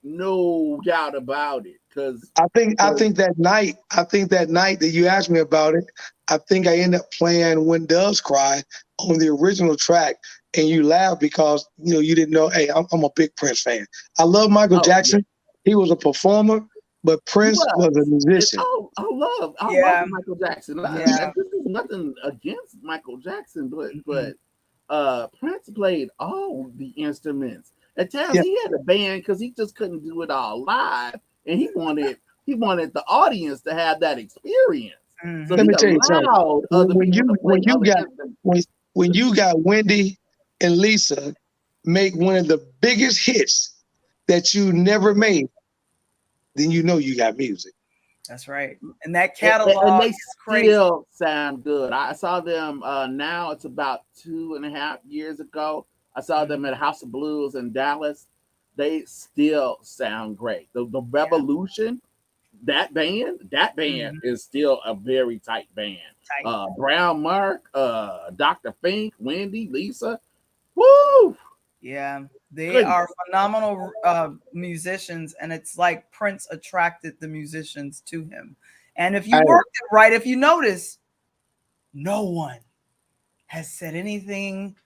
no doubt about it. Because I think that night that you asked me about it, I think I ended up playing "When Doves Cry" on the original track, and you laughed because you didn't know. Hey, I'm a big Prince fan. I love Michael Jackson. Yeah. He was a performer, but Prince was a musician. I love Michael Jackson. This is nothing against Michael Jackson, but Prince played all the instruments. At times he had a band because he just couldn't do it all live, and he wanted the audience to have that experience. Mm-hmm. So let me tell you something. When you got Wendy and Lisa make one of the biggest hits that you never made, then you got music. That's right. And that catalog and they is crazy. Still sound good. I saw them now it's about 2.5 years ago. I saw them at House of Blues in Dallas. They still sound great. The Revolution, that band is still a very tight band. Brown Mark, Dr. Fink, Wendy, Lisa. Woo! Yeah, they are phenomenal musicians, and it's like Prince attracted the musicians to him. And if you worked it right, if you notice, no one has said anything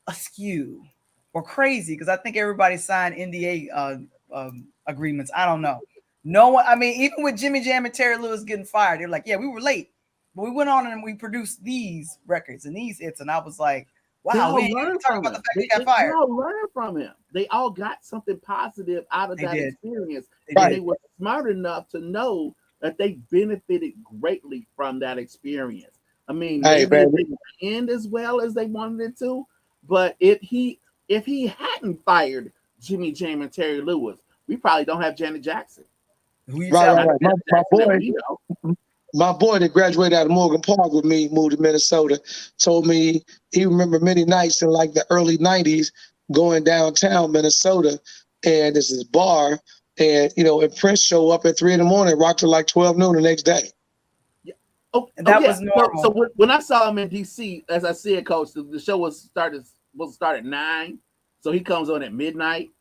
askew or crazy, because I think everybody signed NDA agreements. I don't know. No one. I mean, even with Jimmy Jam and Terry Lewis getting fired, they're like, "Yeah, we were late, but we went on and we produced these records and these hits." And I was like, "Wow, we ain't talking about the fact he got fired." They all learned from him. They all got something positive out of that experience, and they were smart enough to know that they benefited greatly from that experience. I mean, maybe it didn't end as well as they wanted it to, but if he hadn't fired Jimmy Jam and Terry Lewis, we probably don't have Janet Jackson. Right. My boy. my boy that graduated out of Morgan Park with me, moved to Minnesota, told me he remember many nights in like the early 90s going downtown Minnesota, and there's this bar, and and Prince show up at 3 a.m, rock till like 12 noon the next day. That was normal. So when I saw him in DC, as I said, Coach, the show was supposed to start at 9, so he comes on at midnight.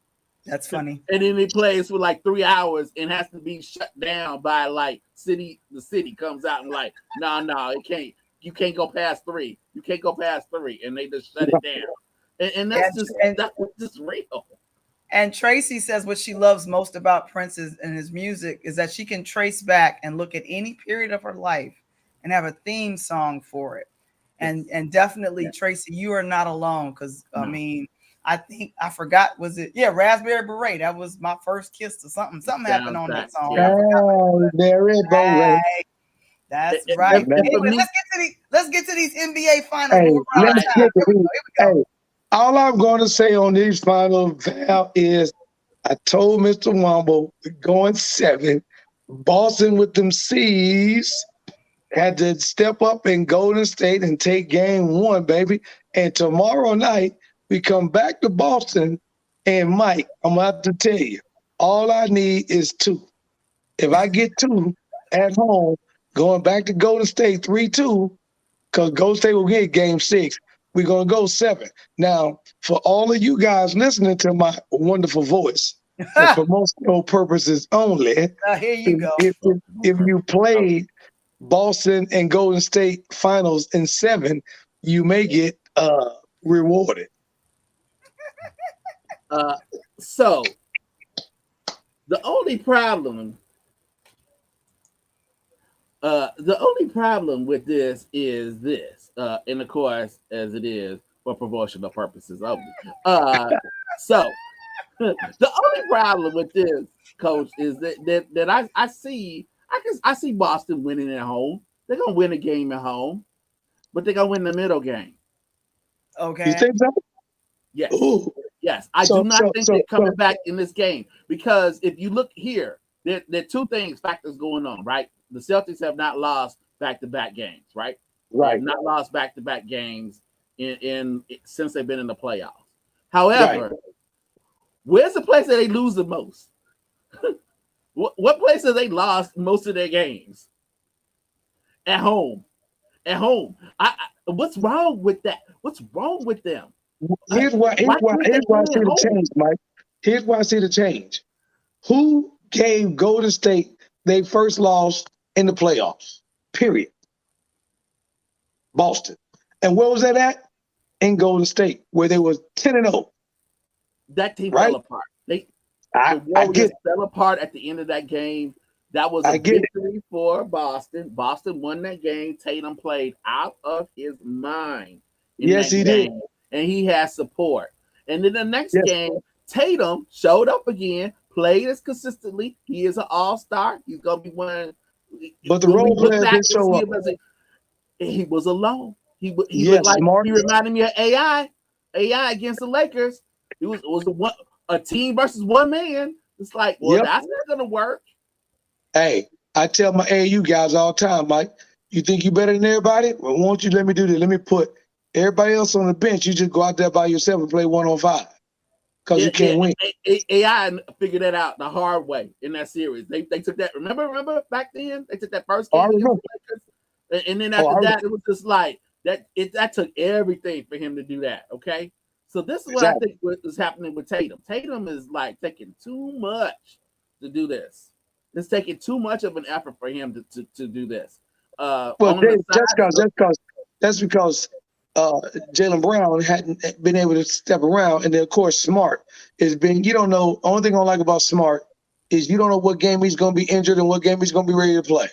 That's funny. And then he plays for like 3 hours and has to be shut down by like the city comes out and like, no, it can't. You can't go past 3. You can't go past 3, and they just shut it down. And that's just real. And Tracy says what she loves most about Prince and his music is that she can trace back and look at any period of her life and have a theme song for it. And definitely, Tracy, you are not alone, because I mean, I think I forgot, was it Raspberry Beret? That was my first kiss or something. Something happened on that song. Raspberry Beret. That's right. Anyway, let's get to these NBA finals. Hey, all I'm going to say on these finals, Val, is I told Mr. Wamble going 7. Boston with them C's had to step up in Golden State and take game 1, baby. And tomorrow night, we come back to Boston, and Mike, I'm about to tell you, all I need is 2. If I get 2 at home, going back to Golden State 3-2, because Golden State will get game 6, we're going to go 7. Now, for all of you guys listening to my wonderful voice, for promotional purposes only, here you go. If you played Boston and Golden State finals in 7, you may get rewarded. So the only problem with this is this, and of course, as it is for promotional purposes only. So the only problem with this, Coach, is that I see Boston winning at home. They're gonna win a game at home, but they're gonna win the middle game. Okay. You think so? Yes. Ooh. Yes. I do not think they're coming back in this game, because if you look here, there are 2 factors going on, right? The Celtics have not lost back-to-back games, right? Right. They have not lost back-to-back games in since they've been in the playoffs. However, where's the place that they lose the most? What place have they lost most of their games? At home. At home. What's wrong with that? What's wrong with them? Here's why I see the change, Mike. Here's why I see the change. Who gave Golden State their first loss in the playoffs? Period. Boston. And where was that at? In Golden State, where they was 10-0. That team fell apart. The Warriors fell apart at the end of that game. That was a victory for Boston. Boston won that game. Tatum played out of his mind. Yes, he did. And he has support. And then the next game, Tatum showed up again, played as consistently. He is an all-star. He's going to be one. But the role players didn't show up. He was alone. He reminded me of AI against the Lakers. It was a team versus one man. It's like, that's not going to work. Hey, I tell my AAU guys all the time, Mike, you think you better than everybody? Well, won't you let me do this? Let me put everybody else on the bench. You just go out there by yourself and play 1-on-5 because you can't win. AI figured that out the hard way in that series. They took that. Remember back then? They took that first game. And then after that, it was just like that. That took everything for him to do that. Okay. So this is what I think is happening with Tatum. Tatum is like taking too much to do this. It's taking too much of an effort for him to do this. That's because Jaylen Brown hadn't been able to step around, and then of course Smart has been. You don't know. Only thing I like about Smart is you don't know what game he's going to be injured and what game he's going to be ready to play.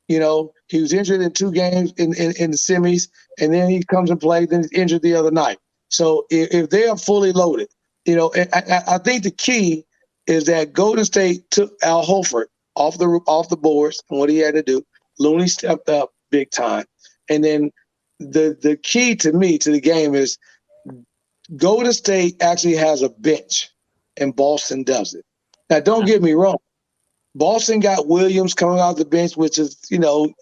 You know, he was injured in 2 games in the semis, and then he comes and plays. Then he's injured the other night. So if they are fully loaded, I think the key is that Golden State took Al Horford off the boards and what he had to do. Looney stepped up big time. And then the key to me to the game is Golden State actually has a bench and Boston doesn't. Now, don't get me wrong. Boston got Williams coming out the bench, which is, 9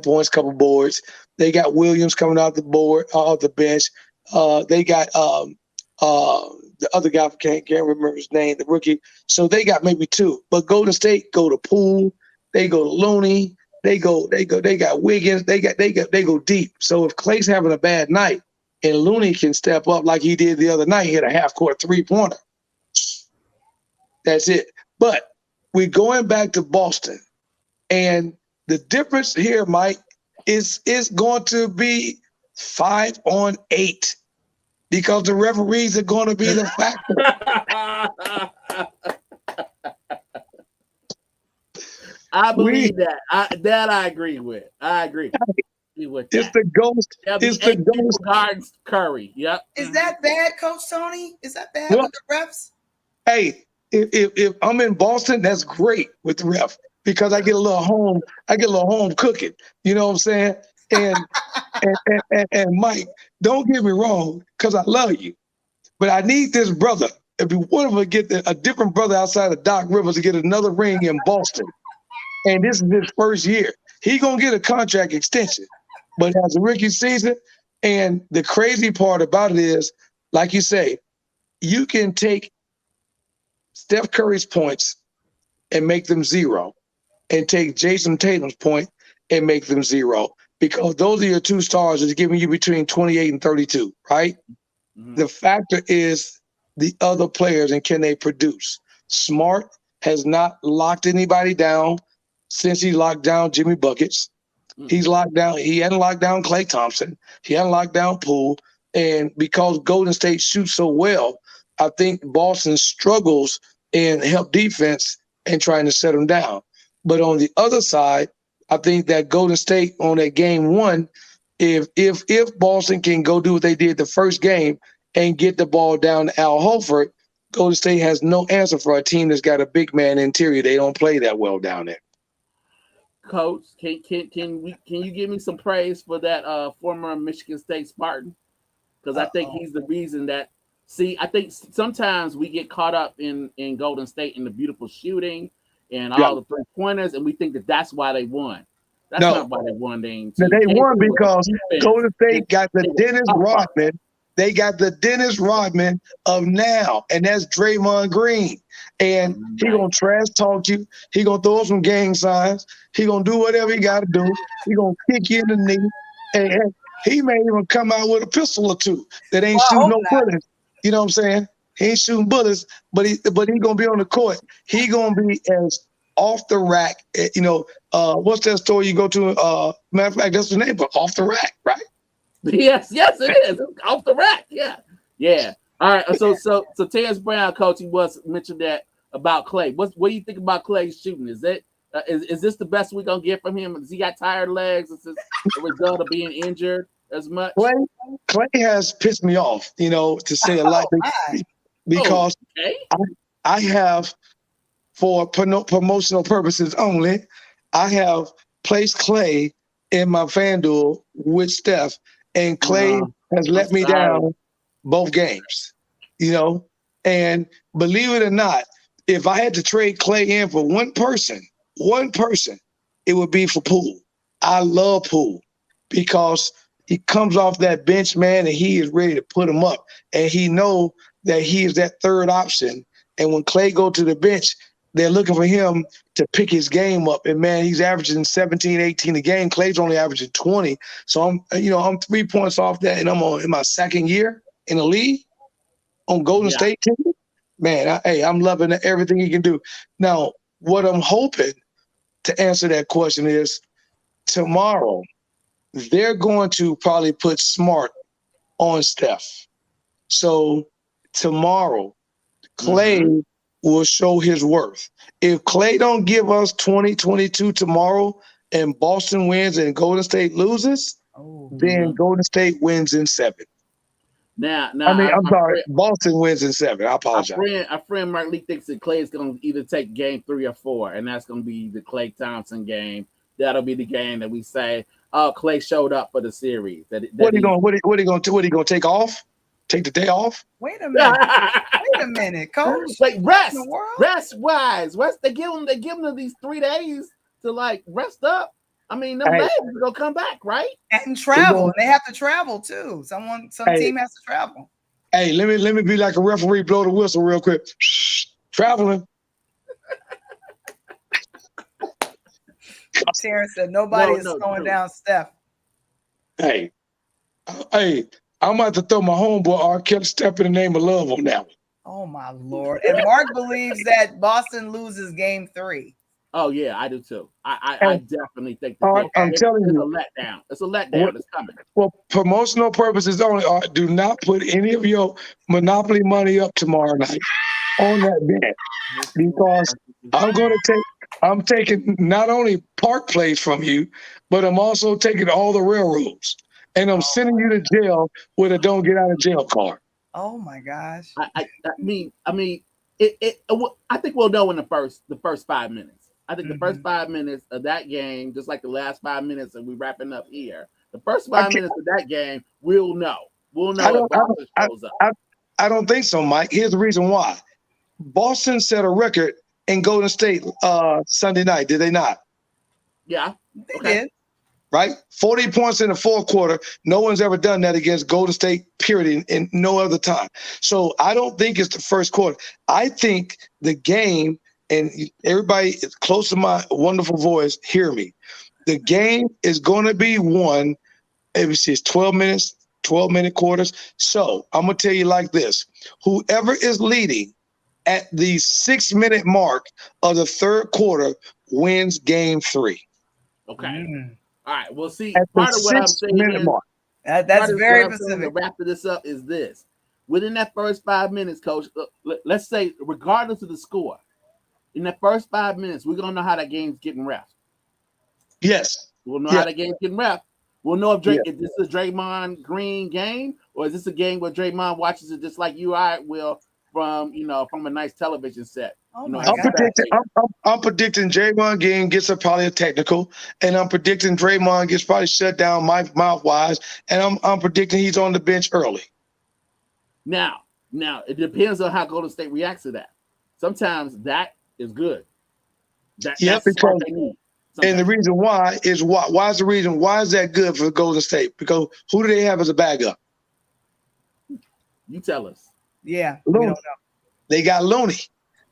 points, couple boards. They got Williams coming out the bench. They got the other guy, can't remember his name, the rookie. So they got maybe 2. But Golden State go to Poole, they go to Looney, they got Wiggins, they go deep. So if Clay's having a bad night and Looney can step up like he did the other night, hit a half-court 3-pointer, that's it. But we're going back to Boston, and the difference here, Mike, is going to be 5 on 8 because the referees are going to be the factor. I believe that. I agree with. I agree with that. It's the ghost. It's the ghost. Guards Curry. Yep. Is that bad, Coach Tony? Is that bad with the refs? Hey, if I'm in Boston, that's great with the ref because I get a little home cooking. You know what I'm saying? And and Mike, don't get me wrong, because I love you, but I need this brother. If you want to get a different brother outside of Doc Rivers to get another ring in Boston, and this is his first year, he gonna get a contract extension. But as a rookie season, and the crazy part about it is, like you say, you can take Steph Curry's points and make them 0, and take Jason Tatum's point and make them 0, because those are your 2 stars that's giving you between 28 and 32, right? Mm-hmm. The factor is the other players and can they produce. Smart has not locked anybody down since he locked down Jimmy Buckets. Mm-hmm. He hadn't locked down Klay Thompson. He hadn't locked down Poole. And because Golden State shoots so well, I think Boston struggles in help defense and trying to set them down. But on the other side, I think that Golden State on that game 1, if Boston can go do what they did the first game and get the ball down to Al Horford, Golden State has no answer for a team that's got a big man interior. They don't play that well down there. Coach, can you give me some praise for that former Michigan State Spartan? Because I think he's the reason that. See, I think sometimes we get caught up in Golden State in the beautiful shooting and all the 3-pointers, and we think that that's why they won. That's not why they won. They won because Golden State got the Dennis Rodman. They got the Dennis Rodman of now, and that's Draymond Green. And he gonna trash talk you. He gonna throw some gang signs. He gonna do whatever he got to do. He gonna kick you in the knee, and he may even come out with a pistol or 2 that ain't shooting no bullets. You know what I'm saying? He ain't shooting bullets, but he gonna be on the court. He gonna be as off the rack. What's that store you go to? Matter of fact, that's the name, but Off the Rack, right? Yes, it is. Off the rack, yeah. All right. So Terrence Brown, Coach, he mentioned that about Clay. What do you think about Clay's shooting? Is this the best we're gonna get from him? Has he got tired legs? Is this a result of being injured as much? Clay has pissed me off, to say a lot, because I have, for promotional purposes only, I have placed Clay in my FanDuel with Steph, and Clay has let me down both games, and believe it or not, if I had to trade Clay in for one person, it would be for Poole. I love Poole because he comes off that bench, man, and he is ready to put him up. And he know that he is that third option. And when Clay go to the bench, they're looking for him to pick his game up. And, man, he's averaging 17, 18 a game. Clay's only averaging 20. So, I'm 3 points off that, and I'm in my second year in the league on Golden State team. Man, I'm loving everything he can do. Now, what I'm hoping to answer that question is tomorrow – they're going to probably put Smart on Steph. So tomorrow, Clay will show his worth. If Clay don't give us 20-22 tomorrow and Boston wins and Golden State loses, then Golden State wins in 7. I'm sorry, Boston wins in 7. I apologize. Our friend Mark Lee thinks that Clay is going to either take game 3 or 4, and that's going to be the Klay Thompson game. That'll be the game that we say, Clay showed up for the series. What are you going to take off? Take the day off? Wait a minute, coach. Like rest. In the world? Rest wise. They give them these 3 days to like rest up. I mean, them legs are gonna come back, right? And travel. And they have to travel too. Some team has to travel. Hey, let me be like a referee, blow the whistle real quick. Traveling. Terrence said nobody is slowing down Steph. Hey, I'm about to throw my homeboy R. Kelly Step in the name of love on that one. Oh my Lord. And Mark believes that Boston loses game 3. Oh yeah, I do too. I definitely think I'm telling you, it's a letdown. It's a letdown. It's coming. For promotional purposes only, do not put any of your Monopoly money up tomorrow night on that bet, because I'm taking not only Park Place from you, but I'm also taking all the railroads, and I'm sending you to jail with a don't get out of jail card. Oh my gosh. I mean, I think we'll know in the first 5 minutes. I think the first 5 minutes of that game, just like the last 5 minutes, and we're wrapping up here. The first 5 minutes of that game, we'll know. We'll know if Boston shows up. I don't think so, Mike. Here's the reason why. Boston set a record in Golden State Sunday night, did they not? Yeah. They did. Right? 40 points in the fourth quarter. No one's ever done that against Golden State, period, in no other time. So I don't think it's the first quarter. I think the game, and everybody close to my wonderful voice, hear me. The game is going to be won. It's 12 minutes, 12-minute quarters. So I'm going to tell you like this. Whoever is leading at the 6-minute mark of the third quarter wins game 3. Okay. All right. We'll see. At part of what I'm saying is, that's very specific. To wrap this up is this. Within that first 5 minutes, Coach, let's say, regardless of the score, in that first 5 minutes, we're going to know how that game's getting ref. Yes. We'll know how that game's getting ref. We'll know if this is a Draymond Green game, or is this a game where Draymond watches it just like you I will from a nice television set. I'm predicting Draymond Green gets probably a technical, and I'm predicting Draymond gets probably shut down mouth wise, and I'm predicting he's on the bench early. Now it depends on how Golden State reacts to that. Sometimes that is good. That's what they need. And the reason why is why is that good for Golden State? Because who do they have as a backup? You tell us. Yeah, we don't know. They got Looney.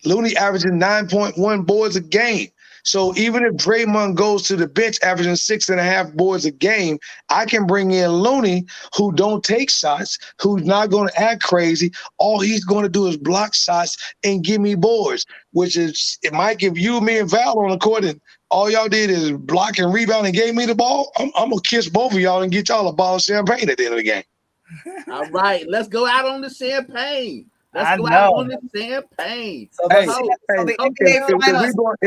Looney averaging 9.1 boards a game. So even if Draymond goes to the bench averaging 6.5 boards a game, I can bring in Looney, who don't take shots, who's not going to act crazy. All he's going to do is block shots and give me boards, which is, it might give you, me, and Val on the court, and all y'all did is block and rebound and gave me the ball. I'm going to kiss both of y'all and get y'all a bottle of champagne at the end of the game. All right, let's go out on the champagne. Let's go out on the champagne. So if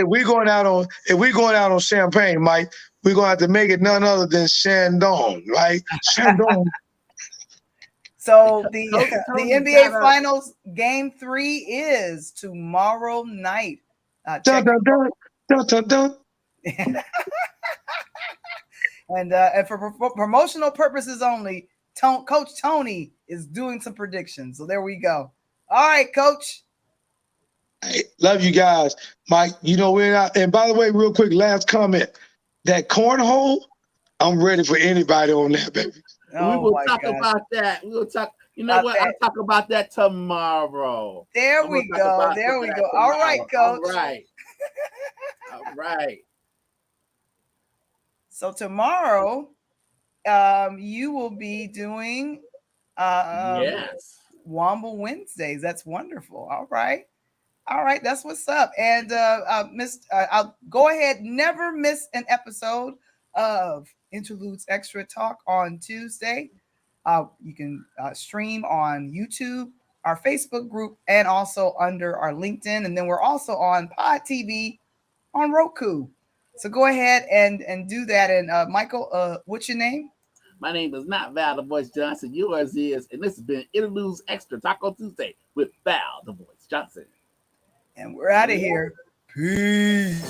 we're going out on champagne, Mike, we're gonna have to make it none other than Shandong, right? Shandong. So the NBA Finals Game 3 is tomorrow night. Dun, dun, dun, dun, dun, dun. And for promotional purposes only, Coach Tony is doing some predictions. So there we go. All right, Coach. Hey, love you guys. Mike, we're not. And by the way, real quick, last comment. That cornhole, I'm ready for anybody on that, baby. We will talk about that. We'll talk. You know what? I'll talk about that tomorrow. There we go. There we go. All right, Coach. All right. All right. So tomorrow, you will be doing yes, Wamble Wednesdays. That's wonderful. All right, that's what's up. And I'll go ahead. Never miss an episode of Interludes Extra Talk on Tuesday. You can stream on YouTube, our Facebook group, and also under our LinkedIn. And then we're also on Pod TV on Roku. So go ahead and do that. And Michael, what's your name? My name is not Val The Voice Johnson. Yours is. And this has been Interludes Extra Taco Tuesday with Val The Voice Johnson. And we're out of here. Peace.